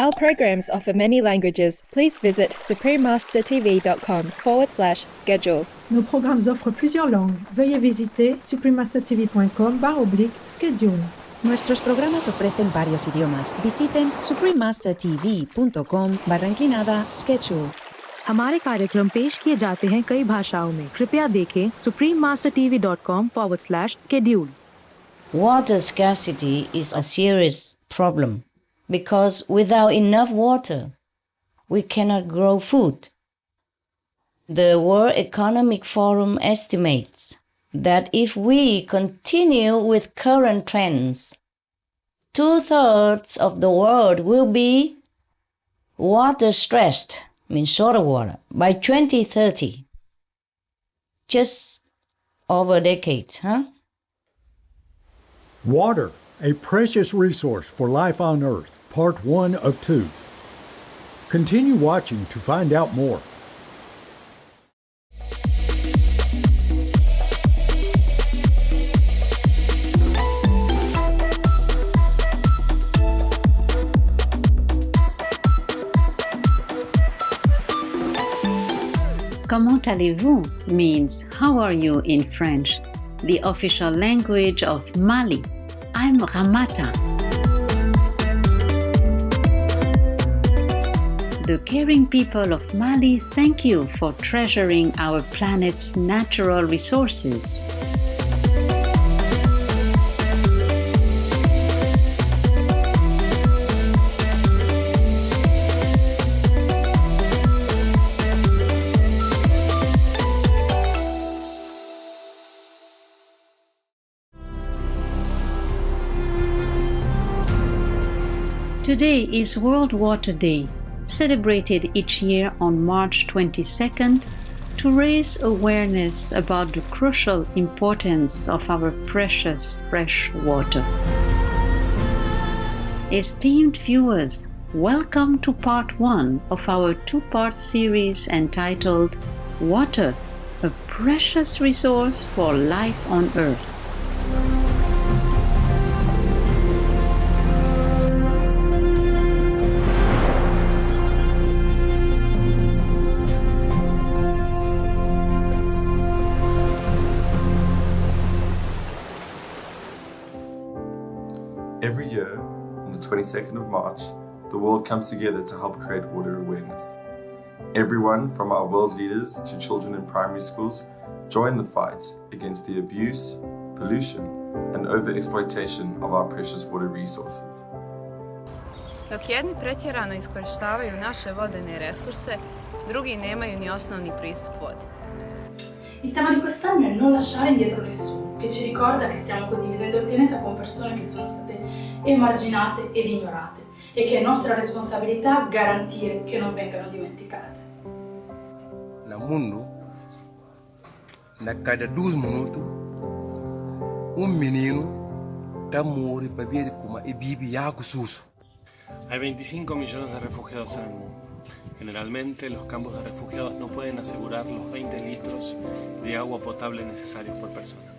Our programs offer many languages. Please visit suprememastertv.com/schedule. Nos programmes offrent plusieurs langues. Veuillez visiter suprememastertv.com/schedule. Nuestros programas ofrecen varios idiomas. Visiten suprememastertv.com/schedule. हमारे कार्यक्रम पेश किए जाते हैं कई भाषाओं में। कृपया देखें suprememastertv.com/schedule. Water scarcity is a serious problem because without enough water, we cannot grow food. The World Economic Forum estimates that if we continue with current trends, 2/3 of the world will be water stressed, means short of water, by 2030. Just over a decade, huh? Water, a precious resource for life on Earth, part 1 of 2. Continue watching to find out more. Comment allez-vous means how are you in French, the official language of Mali. I'm Ramata. The caring people of Mali thank you for treasuring our planet's natural resources. Today is World Water Day, celebrated each year on March 22nd to raise awareness about the crucial importance of our precious fresh water. Esteemed viewers, welcome to part 1 of our 2-part series entitled Water, a Precious Resource for Life on Earth. Every year, on the 22nd of March, the world comes together to help create water awareness. Everyone from our world leaders to children in primary schools join the fight against the abuse, pollution, and overexploitation of our precious water resources. Dok jedni pretjerano iskorištavaju naše vodene resurse, drugi nemaju ni osnovni pristup vodi. Il tema di quest'anno è non lasciare indietro nessuno, che ci ricorda che stiamo condividendo il pianeta con persone che sono state emarginate ed ignorate e che è nostra responsabilità garantire che non vengano dimenticate. Na mundo, na cada 12 minutos, menino está morre para ver como é vive água sucia. Hay 25 millones de refugiados en el mundo. Generalmente, los campos de refugiados no pueden asegurar los 20 litros de agua potable necesarios por persona.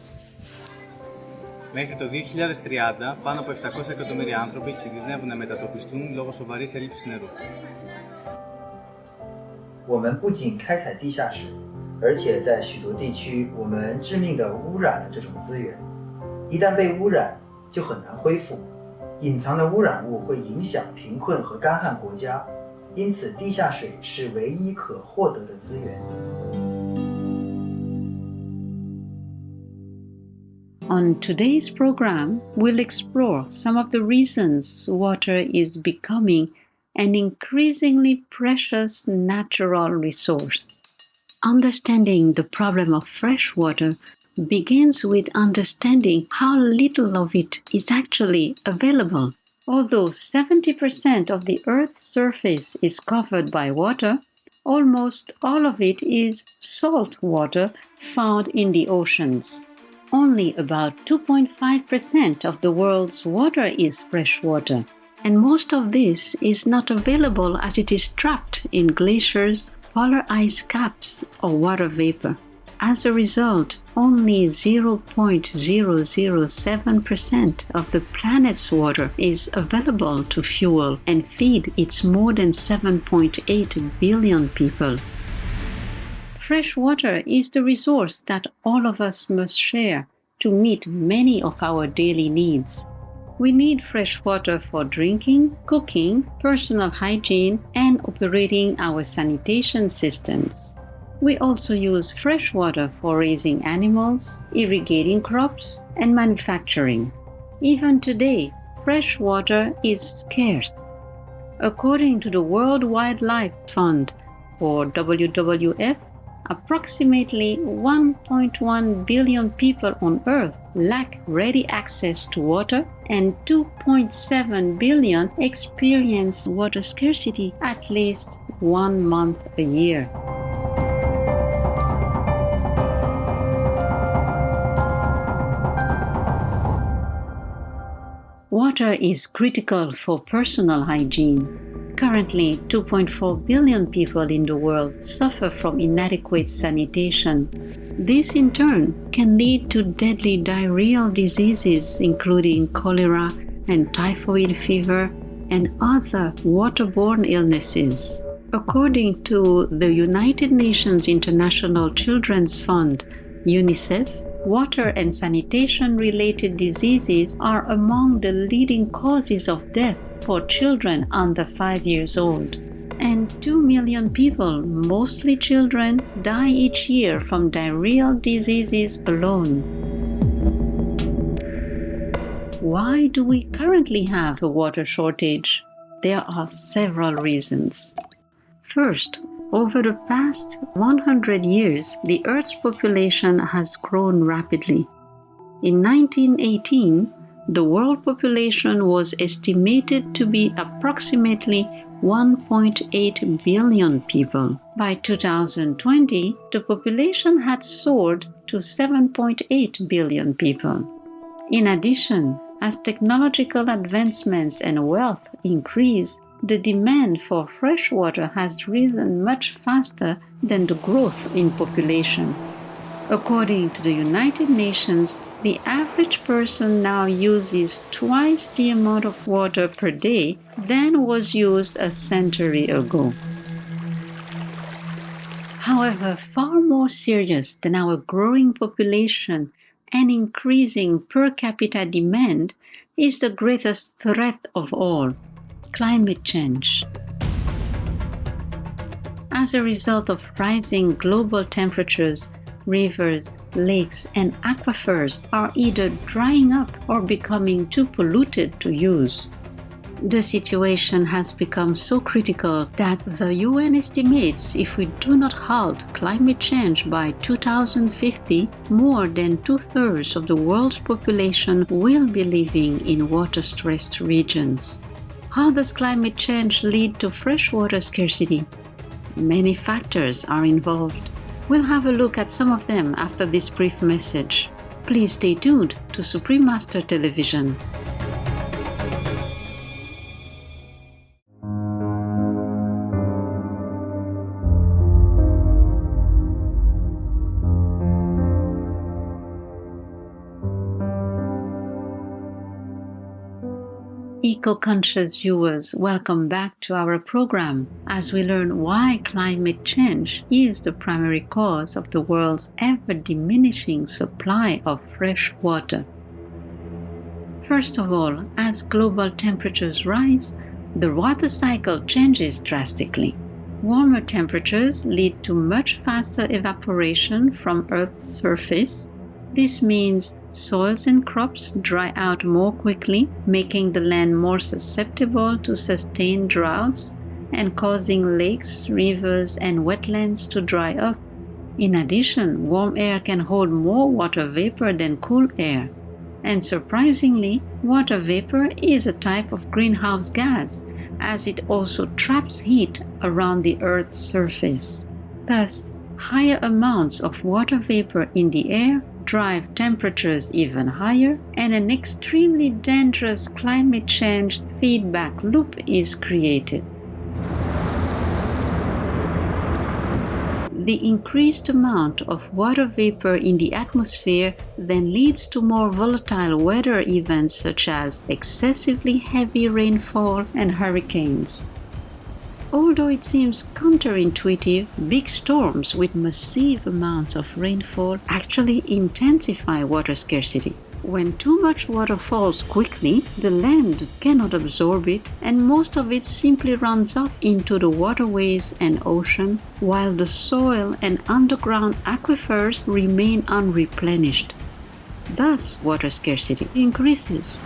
Μέχρι το 2030, πάνω από 700 εκατομμύρια άνθρωποι κινδυνεύουν να μετατοπιστούν λόγω σοβαρής έλλειψης νερού. 我们不仅开采地下水，而且在许多地区，我们致命地污染了这种资源。一旦被污染，就很难恢复。隐藏的污染物会影响贫困和干旱国家，因此地下水是唯一可获得的资源。On today's program, we'll explore some of the reasons water is becoming an increasingly precious natural resource. Understanding the problem of fresh water begins with understanding how little of it is actually available. Although 70% of the Earth's surface is covered by water, almost all of it is salt water found in the oceans. Only about 2.5% of the world's water is fresh water, and most of this is not available as it is trapped in glaciers, polar ice caps, or water vapor. As a result, only 0.007% of the planet's water is available to fuel and feed its more than 7.8 billion people. Fresh water is the resource that all of us must share to meet many of our daily needs. We need fresh water for drinking, cooking, personal hygiene, and operating our sanitation systems. We also use fresh water for raising animals, irrigating crops, and manufacturing. Even today, fresh water is scarce. According to the World Wildlife Fund, or WWF, approximately 1.1 billion people on Earth lack ready access to water, and 2.7 billion experience water scarcity at least 1 month a year. Water is critical for personal hygiene. Currently, 2.4 billion people in the world suffer from inadequate sanitation. This in turn can lead to deadly diarrheal diseases including cholera and typhoid fever and other waterborne illnesses. According to the United Nations International Children's Fund, UNICEF, water and sanitation-related diseases are among the leading causes of death for children under 5 years old. And 2 million people, mostly children, die each year from diarrheal diseases alone. Why do we currently have a water shortage? There are several reasons. First, over the past 100 years, the Earth's population has grown rapidly. In 1918, the world population was estimated to be approximately 1.8 billion people. By 2020, the population had soared to 7.8 billion people. In addition, as technological advancements and wealth increase, the demand for fresh water has risen much faster than the growth in population. According to the United Nations, the average person now uses twice the amount of water per day than was used a century ago. However, far more serious than our growing population and increasing per capita demand is the greatest threat of all: climate change. As a result of rising global temperatures, rivers, lakes, and aquifers are either drying up or becoming too polluted to use. The situation has become so critical that the UN estimates if we do not halt climate change by 2050, more than 2/3 of the world's population will be living in water-stressed regions. How does climate change lead to freshwater scarcity? Many factors are involved. We'll have a look at some of them after this brief message. Please stay tuned to Supreme Master Television. Eco-conscious viewers, welcome back to our program as we learn why climate change is the primary cause of the world's ever-diminishing supply of fresh water. First of all, as global temperatures rise, the water cycle changes drastically. Warmer temperatures lead to much faster evaporation from Earth's surface. This means soils and crops dry out more quickly, making the land more susceptible to sustained droughts and causing lakes, rivers, and wetlands to dry up. In addition, warm air can hold more water vapor than cool air. And surprisingly, water vapor is a type of greenhouse gas, as it also traps heat around the Earth's surface. Thus, higher amounts of water vapor in the air drive temperatures even higher, and an extremely dangerous climate change feedback loop is created. The increased amount of water vapor in the atmosphere then leads to more volatile weather events such as excessively heavy rainfall and hurricanes. Although it seems counterintuitive, big storms with massive amounts of rainfall actually intensify water scarcity. When too much water falls quickly, the land cannot absorb it, and most of it simply runs off into the waterways and ocean, while the soil and underground aquifers remain unreplenished. Thus, water scarcity increases.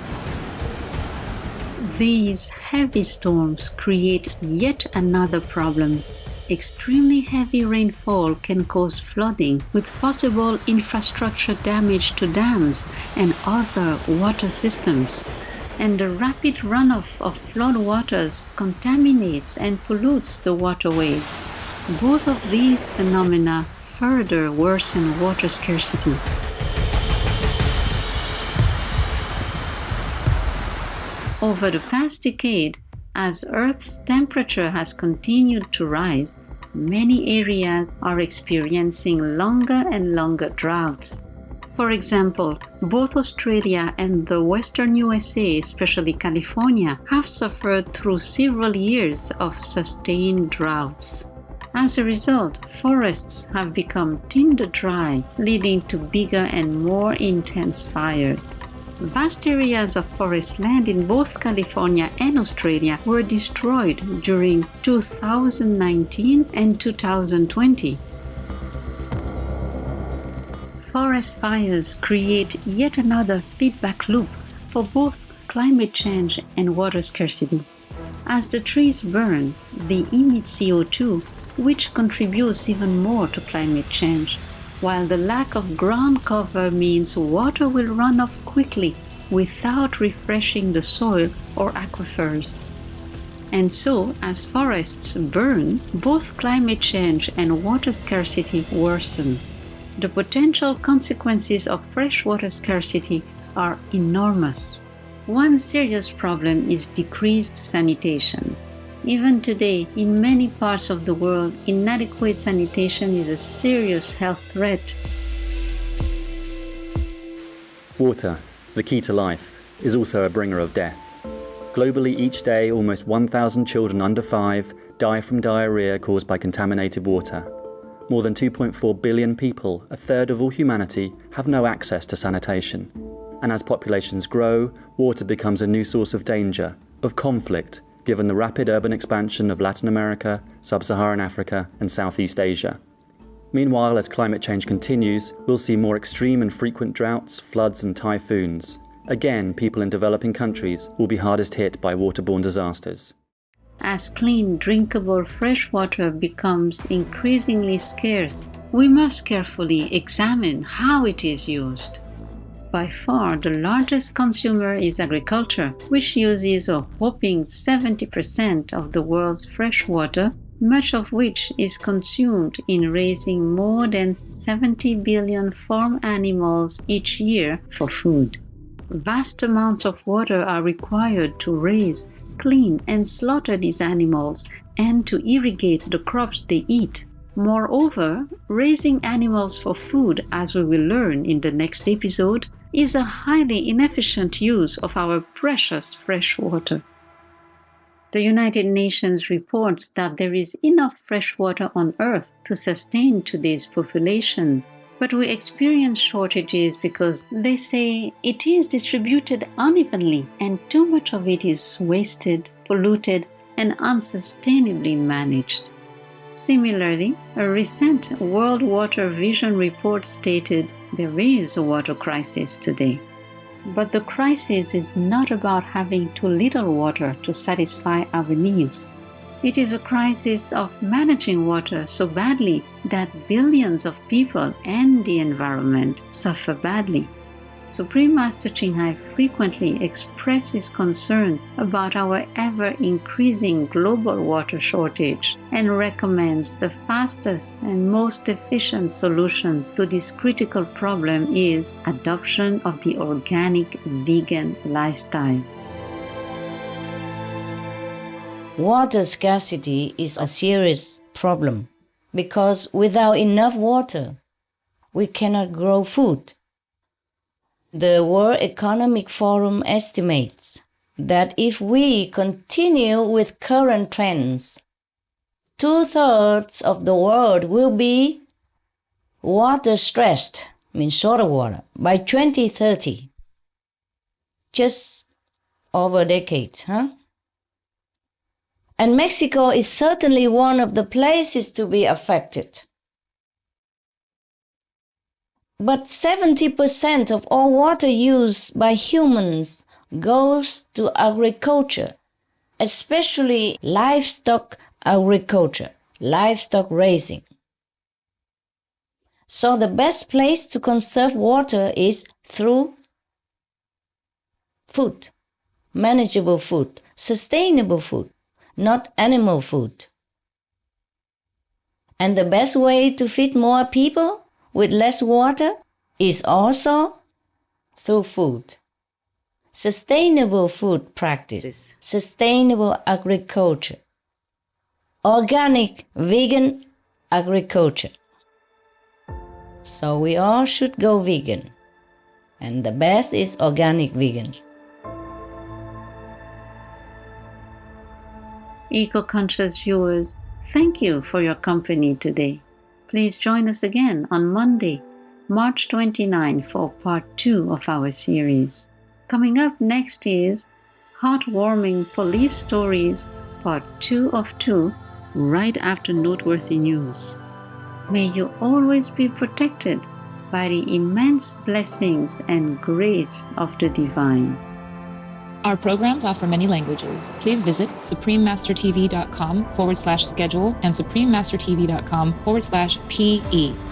These heavy storms create yet another problem. Extremely heavy rainfall can cause flooding, with possible infrastructure damage to dams and other water systems. And the rapid runoff of floodwaters contaminates and pollutes the waterways. Both of these phenomena further worsen water scarcity. Over the past decade, as Earth's temperature has continued to rise, many areas are experiencing longer and longer droughts. For example, both Australia and the Western USA, especially California, have suffered through several years of sustained droughts. As a result, forests have become tinder dry, leading to bigger and more intense fires. Vast areas of forest land in both California and Australia were destroyed during 2019 and 2020. Forest fires create yet another feedback loop for both climate change and water scarcity. As the trees burn, they emit CO2, which contributes even more to climate change, while the lack of ground cover means water will run off quickly without refreshing the soil or aquifers. And so, as forests burn, both climate change and water scarcity worsen. The potential consequences of freshwater scarcity are enormous. One serious problem is decreased sanitation. Even today, in many parts of the world, inadequate sanitation is a serious health threat. Water, the key to life, is also a bringer of death. Globally, each day, almost 1,000 children under 5 die from diarrhea caused by contaminated water. More than 2.4 billion people, a third of all humanity, have no access to sanitation. And as populations grow, water becomes a new source of danger, of conflict, given the rapid urban expansion of Latin America, Sub-Saharan Africa, and Southeast Asia. Meanwhile, as climate change continues, we'll see more extreme and frequent droughts, floods, and typhoons. Again, people in developing countries will be hardest hit by waterborne disasters. As clean, drinkable fresh water becomes increasingly scarce, we must carefully examine how it is used. By far, the largest consumer is agriculture, which uses a whopping 70% of the world's fresh water, much of which is consumed in raising more than 70 billion farm animals each year for food. Vast amounts of water are required to raise, clean, and slaughter these animals and to irrigate the crops they eat. Moreover, raising animals for food, as we will learn in the next episode, is a highly inefficient use of our precious fresh water. The United Nations reports that there is enough fresh water on Earth to sustain today's population, but we experience shortages because they say it is distributed unevenly and too much of it is wasted, polluted, and unsustainably managed. Similarly, a recent World Water Vision report stated there is a water crisis today. But the crisis is not about having too little water to satisfy our needs. It is a crisis of managing water so badly that billions of people and the environment suffer badly. Supreme Master Ching Hai frequently expresses concern about our ever-increasing global water shortage and recommends the fastest and most efficient solution to this critical problem is adoption of the organic vegan lifestyle. Water scarcity is a serious problem because without enough water, we cannot grow food. The World Economic Forum estimates that if we continue with current trends, 2/3 of the world will be water stressed, means short of water, by 2030. Just over a decade, huh? And Mexico is certainly one of the places to be affected. But 70% of all water used by humans goes to agriculture, especially livestock agriculture, livestock raising. So the best place to conserve water is through food, manageable food, sustainable food, not animal food. And the best way to feed more people with less water is also through food. Sustainable food practice, sustainable agriculture, organic, vegan agriculture. So we all should go vegan. And the best is organic vegan. Eco-conscious viewers, thank you for your company today. Please join us again on Monday, March 29 for part 2 of our series. Coming up next is Heartwarming Police Stories, part 2 of 2, right after Noteworthy News. May you always be protected by the immense blessings and grace of the divine. Our programs offer many languages. Please visit suprememastertv.com/schedule and suprememastertv.com/PE.